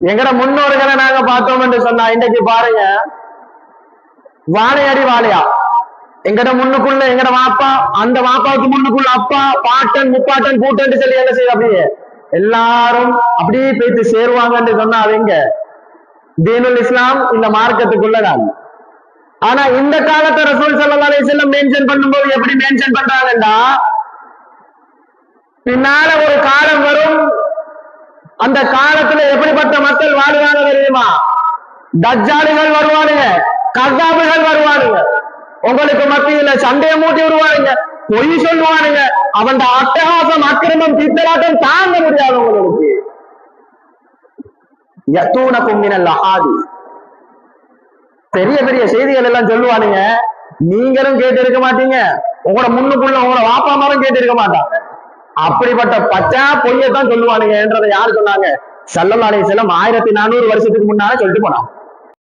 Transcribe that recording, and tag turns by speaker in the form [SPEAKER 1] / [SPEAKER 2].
[SPEAKER 1] எங்கட முன்னோர்களை நாங்க பார்த்தோம் என்று சொன்னா இன்னைக்கு பாருங்க, வாழையடி வாழையா எங்கட முன்னுக்குள்ள எங்கட வாப்பா, அந்த வாப்பாவுக்கு முன்னுக்குள்ள அப்பா, பாட்டன் முப்பாட்டன் கூட்டன் சொல்லி என்ன செய்ய அப்படியே எல்லாரும் அப்படியே போயிட்டு சேருவாங்கன்னு சொன்னா அவங்க தீனுல் இஸ்லாம் இந்த மார்க்கத்துக்குள்ளதான். ஆனா இந்த காலத்தை ரசூல் ஸல்லல்லாஹு அலைஹி வஸல்லம் மென்ஷன் பண்ணும்போது எப்படி மென்ஷன் பண்றாங்கன்னா, பின்னால ஒரு காலம் வரும், அந்த காலத்துல எப்படிப்பட்ட மக்கள் வாழ்வாங்க தெரியுமா? தஜ்ஜாலிகள் வருவானுங்க, கஸாபுகள் வருவானுங்க, உங்களுக்கு மத்தியில சண்டையை மூட்டி விடுவானுங்க, பொய் சொல்லுவானுங்க, அவன் அட்டகாசம் அக்கிரமம் பித்தலாட்டம் தாங்க முடியாது. உங்களுக்கு யத்தூனகும் மினல் அஹாதி, பெரிய பெரிய செய்திகள் எல்லாம் சொல்லுவானுங்க, நீங்களும் கேட்டு இருக்க மாட்டீங்க, உங்களோட முன்னுக்குள்ள உங்களோட வாப்பா மாரும் கேட்டு இருக்க மாட்டாங்க. அப்படிப்பட்ட பச்சா பொய்யத்தான் சொல்லுவானுங்க என்றதை யாரு சொன்னாங்க? ஸல்லல்லாஹு அலைஹி வஸல்லம் 1400 வருஷத்துக்கு முன்னால சொல்லிட்டு போனாங்க.